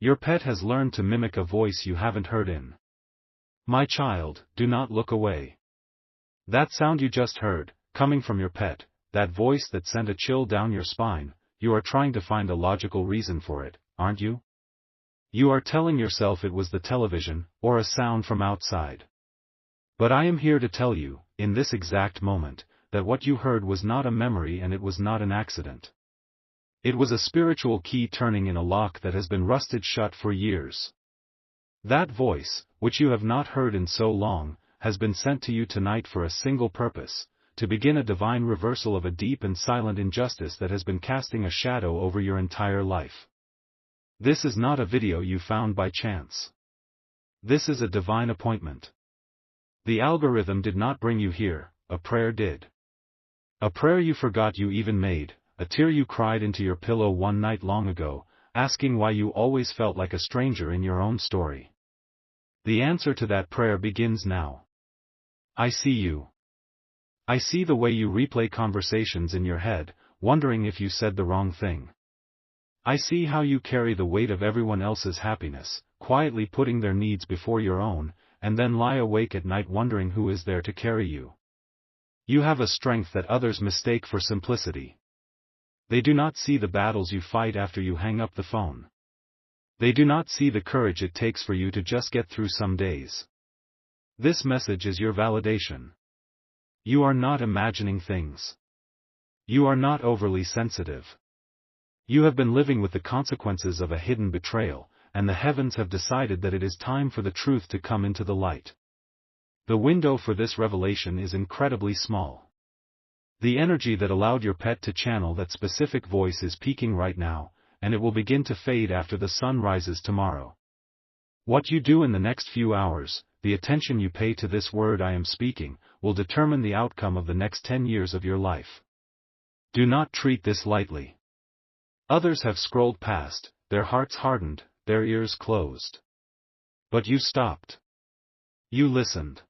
Your pet has learned to mimic a voice you haven't heard in. My child, do not look away. That sound you just heard, coming from your pet, that voice that sent a chill down your spine, you are trying to find a logical reason for it, aren't you? You are telling yourself it was the television, or a sound from outside. But I am here to tell you, in this exact moment, that what you heard was not a memory and it was not an accident. It was a spiritual key turning in a lock that has been rusted shut for years. That voice, which you have not heard in so long, has been sent to you tonight for a single purpose, to begin a divine reversal of a deep and silent injustice that has been casting a shadow over your entire life. This is not a video you found by chance. This is a divine appointment. The algorithm did not bring you here, a prayer did. A prayer you forgot you even made, a tear you cried into your pillow one night long ago, asking why you always felt like a stranger in your own story. The answer to that prayer begins now. I see you. I see the way you replay conversations in your head, wondering if you said the wrong thing. I see how you carry the weight of everyone else's happiness, quietly putting their needs before your own, and then lie awake at night wondering who is there to carry you. You have a strength that others mistake for simplicity. They do not see the battles you fight after you hang up the phone. They do not see the courage it takes for you to just get through some days. This message is your validation. You are not imagining things. You are not overly sensitive. You have been living with the consequences of a hidden betrayal, and the heavens have decided that it is time for the truth to come into the light. The window for this revelation is incredibly small. The energy that allowed your pet to channel that specific voice is peaking right now, and it will begin to fade after the sun rises tomorrow. What you do in the next few hours, the attention you pay to this word I am speaking, will determine the outcome of the next 10 years of your life. Do not treat this lightly. Others have scrolled past, their hearts hardened, their ears closed. But you stopped. You listened.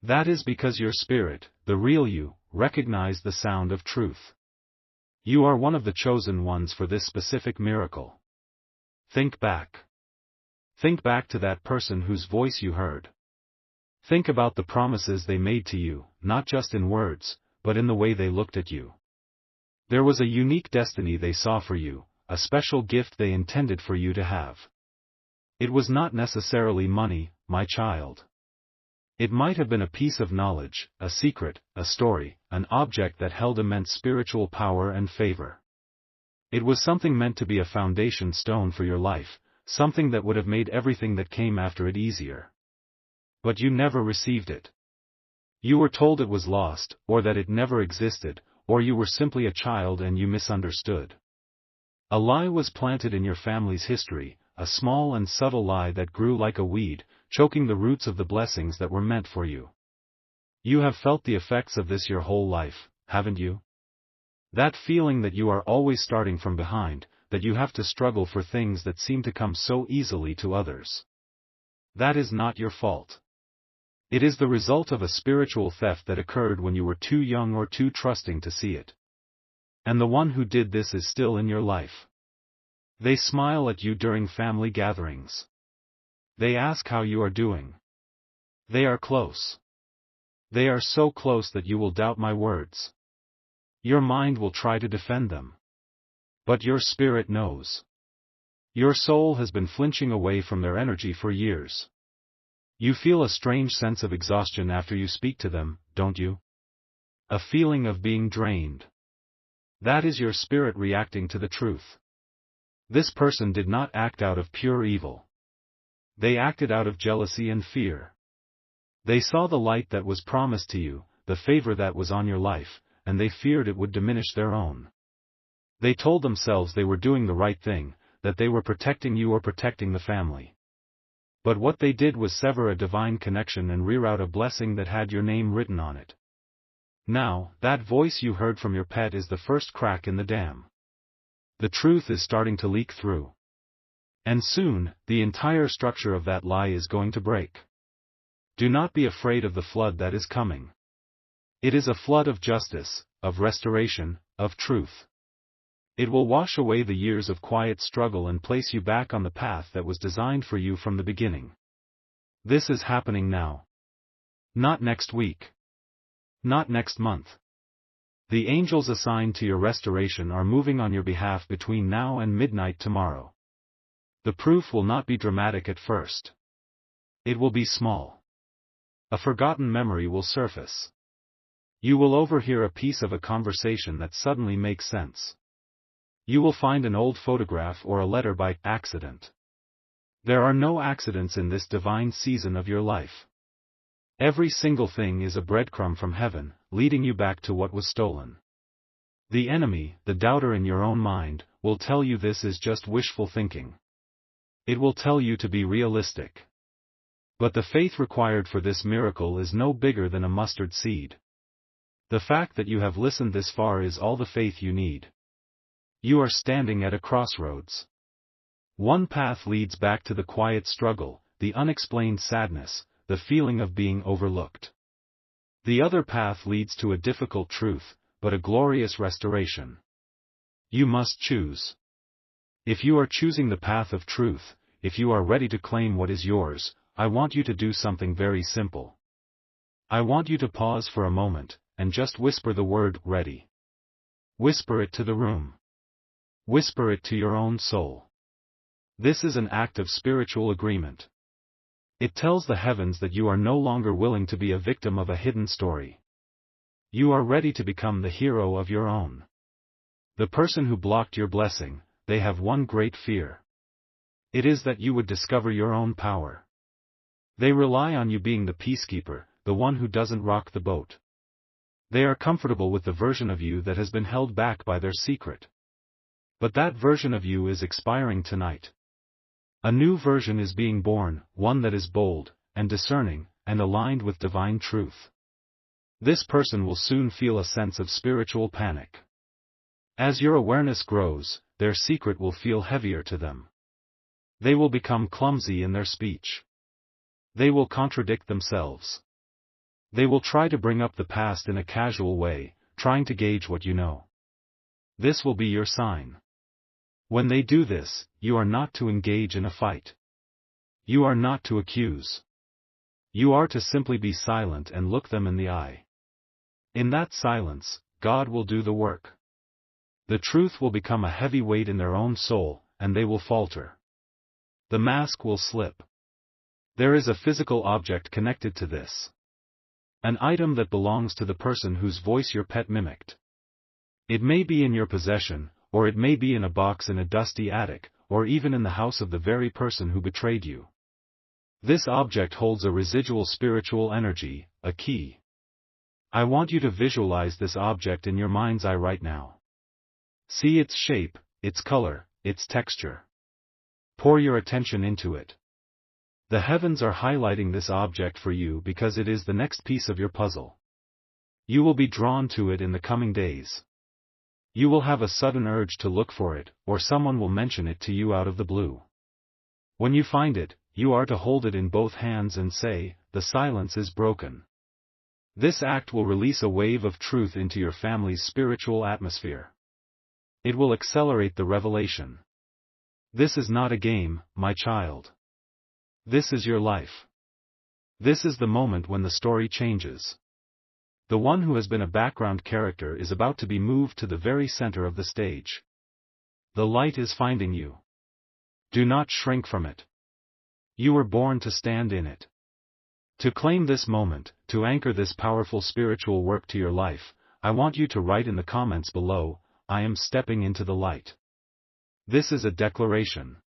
That is because your spirit, the real you, recognized the sound of truth. You are one of the chosen ones for this specific miracle. Think back. Think back to that person whose voice you heard. Think about the promises they made to you, not just in words, but in the way they looked at you. There was a unique destiny they saw for you, a special gift they intended for you to have. It was not necessarily money, my child. It might have been a piece of knowledge, a secret, a story, an object that held immense spiritual power and favor. It was something meant to be a foundation stone for your life, something that would have made everything that came after it easier. But you never received it. You were told it was lost, or that it never existed, or you were simply a child and you misunderstood. A lie was planted in your family's history, a small and subtle lie that grew like a weed, choking the roots of the blessings that were meant for you. You have felt the effects of this your whole life, haven't you? That feeling that you are always starting from behind, that you have to struggle for things that seem to come so easily to others. That is not your fault. It is the result of a spiritual theft that occurred when you were too young or too trusting to see it. And the one who did this is still in your life. They smile at you during family gatherings. They ask how you are doing. They are close. They are so close that you will doubt my words. Your mind will try to defend them. But your spirit knows. Your soul has been flinching away from their energy for years. You feel a strange sense of exhaustion after you speak to them, don't you? A feeling of being drained. That is your spirit reacting to the truth. This person did not act out of pure evil. They acted out of jealousy and fear. They saw the light that was promised to you, the favor that was on your life, and they feared it would diminish their own. They told themselves they were doing the right thing, that they were protecting you or protecting the family. But what they did was sever a divine connection and reroute a blessing that had your name written on it. Now, that voice you heard from your pet is the first crack in the dam. The truth is starting to leak through. And soon, the entire structure of that lie is going to break. Do not be afraid of the flood that is coming. It is a flood of justice, of restoration, of truth. It will wash away the years of quiet struggle and place you back on the path that was designed for you from the beginning. This is happening now. Not next week. Not next month. The angels assigned to your restoration are moving on your behalf between now and midnight tomorrow. The proof will not be dramatic at first. It will be small. A forgotten memory will surface. You will overhear a piece of a conversation that suddenly makes sense. You will find an old photograph or a letter by accident. There are no accidents in this divine season of your life. Every single thing is a breadcrumb from heaven, leading you back to what was stolen. The enemy, the doubter in your own mind, will tell you this is just wishful thinking. It will tell you to be realistic. But the faith required for this miracle is no bigger than a mustard seed. The fact that you have listened this far is all the faith you need. You are standing at a crossroads. One path leads back to the quiet struggle, the unexplained sadness, the feeling of being overlooked. The other path leads to a difficult truth, but a glorious restoration. You must choose. If you are choosing the path of truth, if you are ready to claim what is yours, I want you to do something very simple. I want you to pause for a moment, and just whisper the word, ready. Whisper it to the room. Whisper it to your own soul. This is an act of spiritual agreement. It tells the heavens that you are no longer willing to be a victim of a hidden story. You are ready to become the hero of your own. The person who blocked your blessing, they have one great fear. It is that you would discover your own power. They rely on you being the peacekeeper, the one who doesn't rock the boat. They are comfortable with the version of you that has been held back by their secret. But that version of you is expiring tonight. A new version is being born, one that is bold, and discerning, and aligned with divine truth. This person will soon feel a sense of spiritual panic. As your awareness grows, their secret will feel heavier to them. They will become clumsy in their speech. They will contradict themselves. They will try to bring up the past in a casual way, trying to gauge what you know. This will be your sign. When they do this, you are not to engage in a fight. You are not to accuse. You are to simply be silent and look them in the eye. In that silence, God will do the work. The truth will become a heavy weight in their own soul, and they will falter. The mask will slip. There is a physical object connected to this. An item that belongs to the person whose voice your pet mimicked. It may be in your possession, or it may be in a box in a dusty attic, or even in the house of the very person who betrayed you. This object holds a residual spiritual energy, a key. I want you to visualize this object in your mind's eye right now. See its shape, its color, its texture. Pour your attention into it. The heavens are highlighting this object for you because it is the next piece of your puzzle. You will be drawn to it in the coming days. You will have a sudden urge to look for it, or someone will mention it to you out of the blue. When you find it, you are to hold it in both hands and say, "The silence is broken." This act will release a wave of truth into your family's spiritual atmosphere. It will accelerate the revelation. This is not a game, my child. This is your life. This is the moment when the story changes. The one who has been a background character is about to be moved to the very center of the stage. The light is finding you. Do not shrink from it. You were born to stand in it. To claim this moment, to anchor this powerful spiritual work to your life, I want you to write in the comments below, "I am stepping into the light." This is a declaration.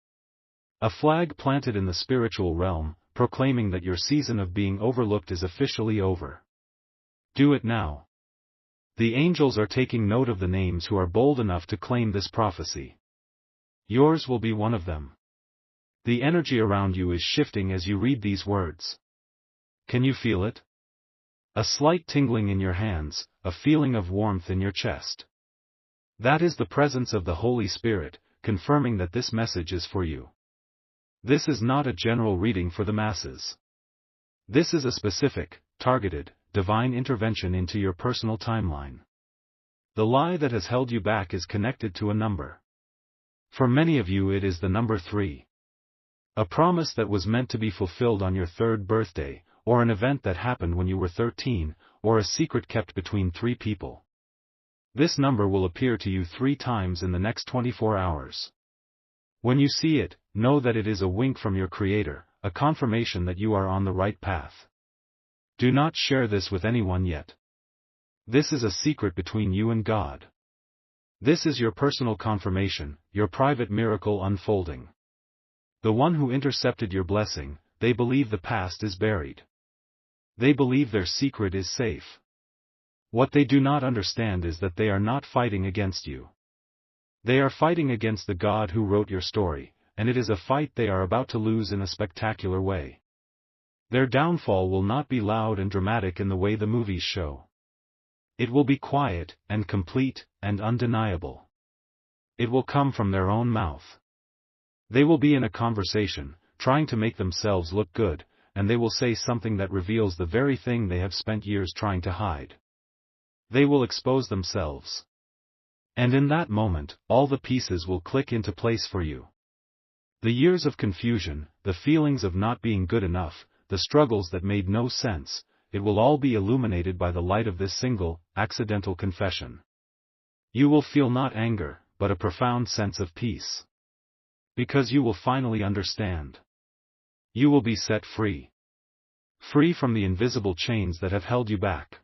A flag planted in the spiritual realm, proclaiming that your season of being overlooked is officially over. Do it now. The angels are taking note of the names who are bold enough to claim this prophecy. Yours will be one of them. The energy around you is shifting as you read these words. Can you feel it? A slight tingling in your hands, a feeling of warmth in your chest. That is the presence of the Holy Spirit, confirming that this message is for you. This is not a general reading for the masses. This is a specific, targeted, divine intervention into your personal timeline. The lie that has held you back is connected to a number. For many of you it is the number 3. A promise that was meant to be fulfilled on your 3rd birthday, or an event that happened when you were 13, or a secret kept between 3 people. This number will appear to you 3 times in the next 24 hours. When you see it, know that it is a wink from your Creator, a confirmation that you are on the right path. Do not share this with anyone yet. This is a secret between you and God. This is your personal confirmation, your private miracle unfolding. The one who intercepted your blessing, they believe the past is buried. They believe their secret is safe. What they do not understand is that they are not fighting against you. They are fighting against the God who wrote your story, and it is a fight they are about to lose in a spectacular way. Their downfall will not be loud and dramatic in the way the movies show. It will be quiet, and complete, and undeniable. It will come from their own mouth. They will be in a conversation, trying to make themselves look good, and they will say something that reveals the very thing they have spent years trying to hide. They will expose themselves. And in that moment, all the pieces will click into place for you. The years of confusion, the feelings of not being good enough, the struggles that made no sense, it will all be illuminated by the light of this single, accidental confession. You will feel not anger, but a profound sense of peace. Because you will finally understand. You will be set free. Free from the invisible chains that have held you back.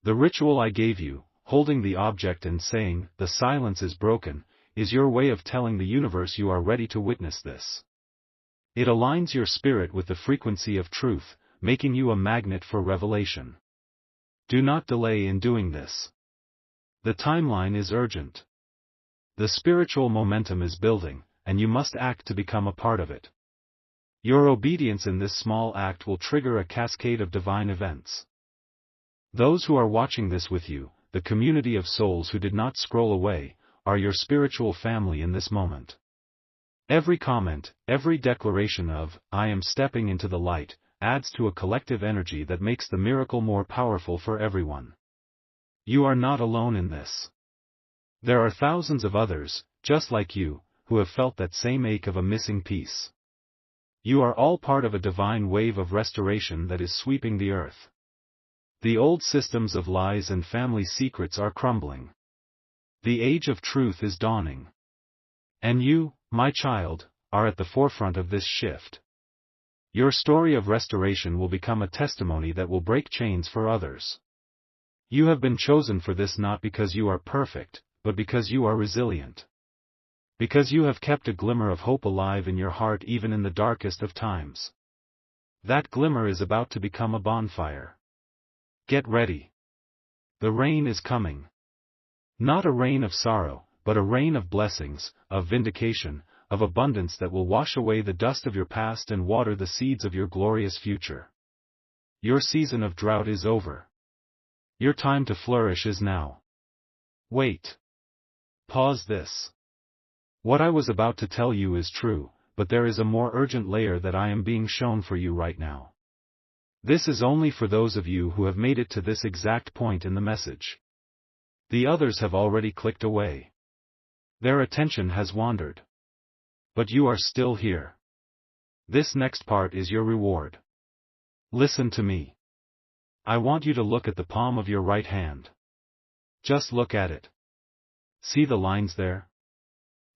The ritual I gave you, holding the object and saying, "The silence is broken," is your way of telling the universe you are ready to witness this. It aligns your spirit with the frequency of truth, making you a magnet for revelation. Do not delay in doing this. The timeline is urgent. The spiritual momentum is building, and you must act to become a part of it. Your obedience in this small act will trigger a cascade of divine events. Those who are watching this with you, the community of souls who did not scroll away, are your spiritual family in this moment. Every comment, every declaration of, "I am stepping into the light," adds to a collective energy that makes the miracle more powerful for everyone. You are not alone in this. There are thousands of others, just like you, who have felt that same ache of a missing piece. You are all part of a divine wave of restoration that is sweeping the earth. The old systems of lies and family secrets are crumbling. The age of truth is dawning. And you, my child, are at the forefront of this shift. Your story of restoration will become a testimony that will break chains for others. You have been chosen for this not because you are perfect, but because you are resilient. Because you have kept a glimmer of hope alive in your heart even in the darkest of times. That glimmer is about to become a bonfire. Get ready. The rain is coming. Not a rain of sorrow, but a rain of blessings, of vindication, of abundance that will wash away the dust of your past and water the seeds of your glorious future. Your season of drought is over. Your time to flourish is now. Wait. Pause this. What I was about to tell you is true, but there is a more urgent layer that I am being shown for you right now. This is only for those of you who have made it to this exact point in the message. The others have already clicked away. Their attention has wandered. But you are still here. This next part is your reward. Listen to me. I want you to look at the palm of your right hand. Just look at it. See the lines there?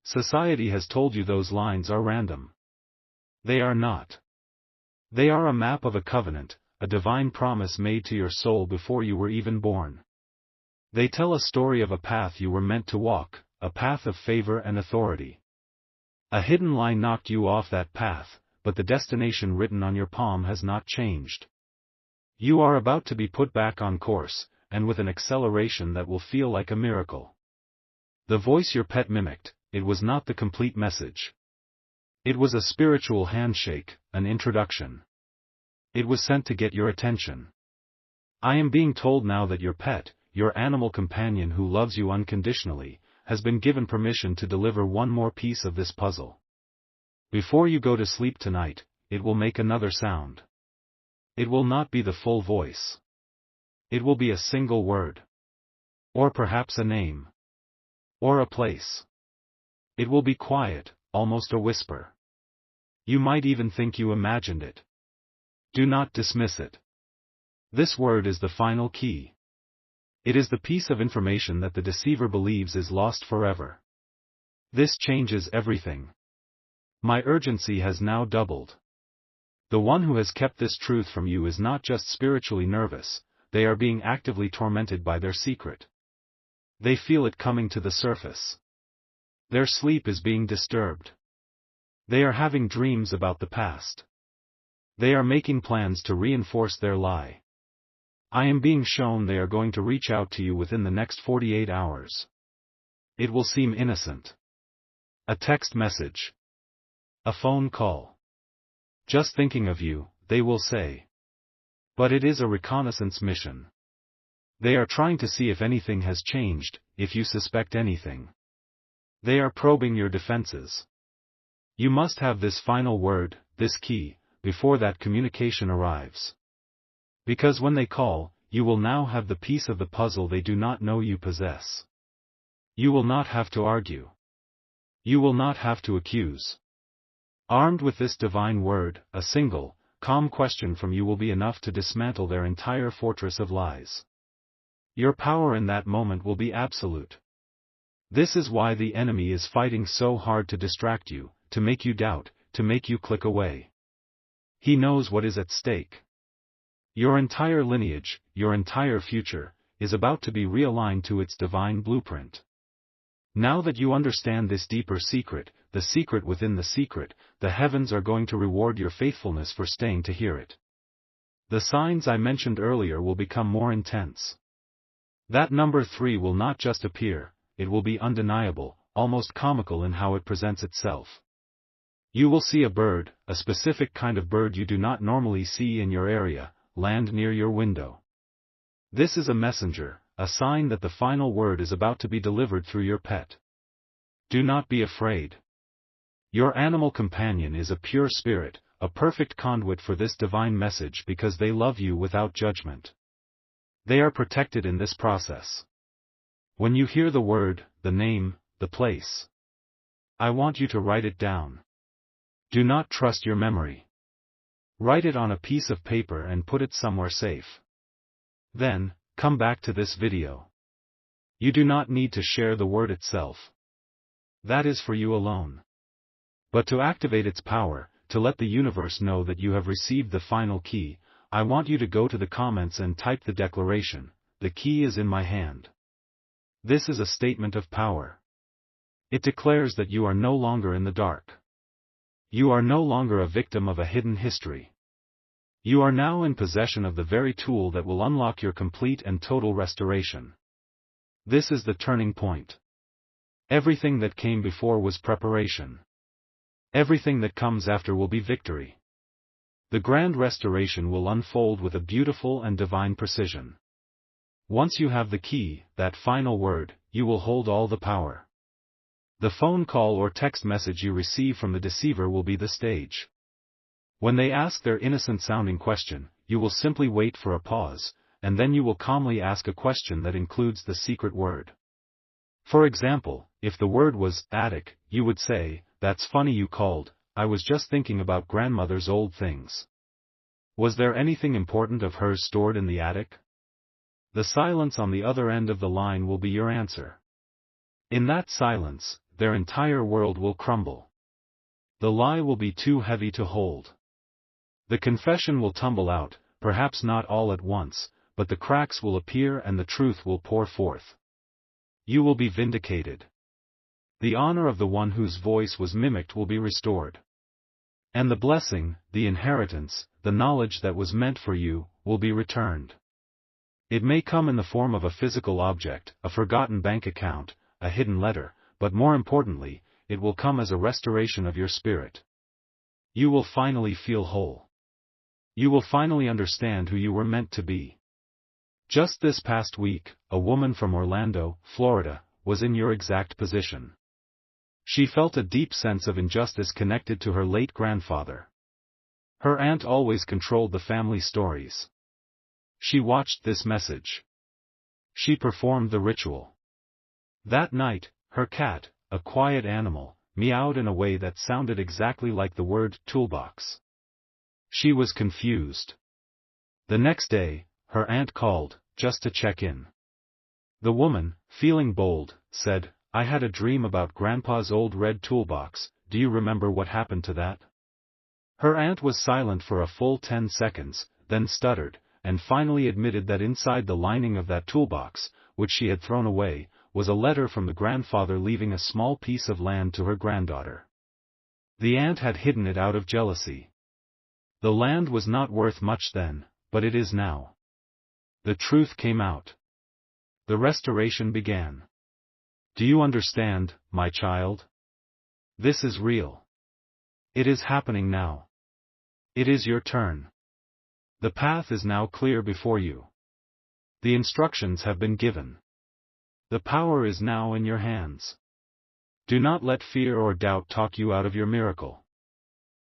Society has told you those lines are random. They are not. They are a map of a covenant, a divine promise made to your soul before you were even born. They tell a story of a path you were meant to walk, a path of favor and authority. A hidden line knocked you off that path, but the destination written on your palm has not changed. You are about to be put back on course, and with an acceleration that will feel like a miracle. The voice your pet mimicked, it was not the complete message. It was a spiritual handshake, an introduction. It was sent to get your attention. I am being told now that your pet, your animal companion who loves you unconditionally, has been given permission to deliver one more piece of this puzzle. Before you go to sleep tonight, it will make another sound. It will not be the full voice. It will be a single word. Or perhaps a name. Or a place. It will be quiet, almost a whisper. You might even think you imagined it. Do not dismiss it. This word is the final key. It is the piece of information that the deceiver believes is lost forever. This changes everything. My urgency has now doubled. The one who has kept this truth from you is not just spiritually nervous, they are being actively tormented by their secret. They feel it coming to the surface. Their sleep is being disturbed. They are having dreams about the past. They are making plans to reinforce their lie. I am being shown they are going to reach out to you within the next 48 hours. It will seem innocent. A text message. A phone call. Just thinking of you, they will say. But it is a reconnaissance mission. They are trying to see if anything has changed, if you suspect anything. They are probing your defenses. You must have this final word, this key, before that communication arrives. Because when they call, you will now have the piece of the puzzle they do not know you possess. You will not have to argue. You will not have to accuse. Armed with this divine word, a single, calm question from you will be enough to dismantle their entire fortress of lies. Your power in that moment will be absolute. This is why the enemy is fighting so hard to distract you, to make you doubt, to make you click away. He knows what is at stake. Your entire lineage, your entire future, is about to be realigned to its divine blueprint. Now that you understand this deeper secret, the secret within the secret, the heavens are going to reward your faithfulness for staying to hear it. The signs I mentioned earlier will become more intense. That number 3 will not just appear, it will be undeniable, almost comical in how it presents itself. You will see a bird, a specific kind of bird you do not normally see in your area, land near your window. This is a messenger, a sign that the final word is about to be delivered through your pet. Do not be afraid. Your animal companion is a pure spirit, a perfect conduit for this divine message because they love you without judgment. They are protected in this process. When you hear the word, the name, the place, I want you to write it down. Do not trust your memory. Write it on a piece of paper and put it somewhere safe. Then, come back to this video. You do not need to share the word itself. That is for you alone. But to activate its power, to let the universe know that you have received the final key, I want you to go to the comments and type the declaration, the key is in my hand. This is a statement of power. It declares that you are no longer in the dark. You are no longer a victim of a hidden history. You are now in possession of the very tool that will unlock your complete and total restoration. This is the turning point. Everything that came before was preparation. Everything that comes after will be victory. The grand restoration will unfold with a beautiful and divine precision. Once you have the key, that final word, you will hold all the power. The phone call or text message you receive from the deceiver will be the stage. When they ask their innocent-sounding question, you will simply wait for a pause, and then you will calmly ask a question that includes the secret word. For example, if the word was attic, you would say, "That's funny you called, I was just thinking about grandmother's old things. Was there anything important of hers stored in the attic?" The silence on the other end of the line will be your answer. In that silence, their entire world will crumble. The lie will be too heavy to hold. The confession will tumble out, perhaps not all at once, but the cracks will appear and the truth will pour forth. You will be vindicated. The honor of the one whose voice was mimicked will be restored. And the blessing, the inheritance, the knowledge that was meant for you, will be returned. It may come in the form of a physical object, a forgotten bank account, a hidden letter, but more importantly, it will come as a restoration of your spirit. You will finally feel whole. You will finally understand who you were meant to be. Just this past week, a woman from Orlando, Florida, was in your exact position. She felt a deep sense of injustice connected to her late grandfather. Her aunt always controlled the family stories. She watched this message. She performed the ritual. That night, her cat, a quiet animal, meowed in a way that sounded exactly like the word toolbox. She was confused. The next day, her aunt called, just to check in. The woman, feeling bold, said, "I had a dream about Grandpa's old red toolbox, do you remember what happened to that?" Her aunt was silent for a full 10 seconds, then stuttered, and finally admitted that inside the lining of that toolbox, which she had thrown away, was a letter from the grandfather leaving a small piece of land to her granddaughter. The aunt had hidden it out of jealousy. The land was not worth much then, but it is now. The truth came out. The restoration began. Do you understand, my child? This is real. It is happening now. It is your turn. The path is now clear before you. The instructions have been given. The power is now in your hands. Do not let fear or doubt talk you out of your miracle.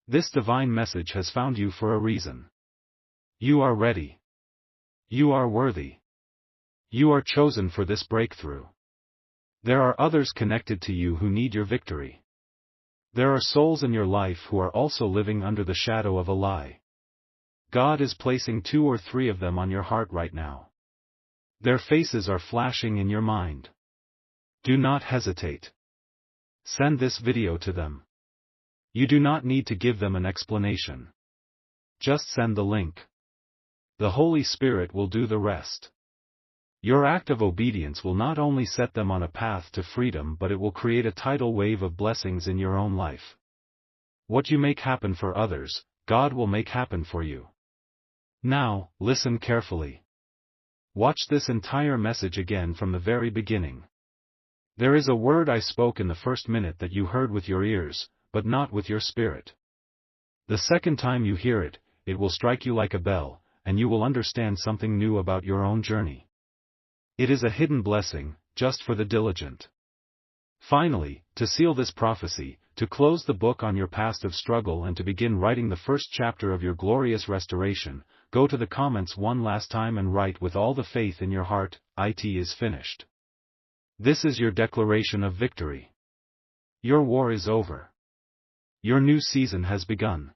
This divine message has found you for a reason. You are ready. You are worthy. You are chosen for this breakthrough. There are others connected to you who need your victory. There are souls in your life who are also living under the shadow of a lie. God is placing 2 or 3 of them on your heart right now. Their faces are flashing in your mind. Do not hesitate. Send this video to them. You do not need to give them an explanation. Just send the link. The Holy Spirit will do the rest. Your act of obedience will not only set them on a path to freedom, but it will create a tidal wave of blessings in your own life. What you make happen for others, God will make happen for you. Now, listen carefully. Watch this entire message again from the very beginning. There is a word I spoke in the first minute that you heard with your ears, but not with your spirit. The second time you hear it, it will strike you like a bell, and you will understand something new about your own journey. It is a hidden blessing, just for the diligent. Finally, to seal this prophecy, to close the book on your past of struggle and to begin writing the first chapter of your glorious restoration, go to the comments one last time and write with all the faith in your heart, "It is finished." This is your declaration of victory. Your war is over. Your new season has begun.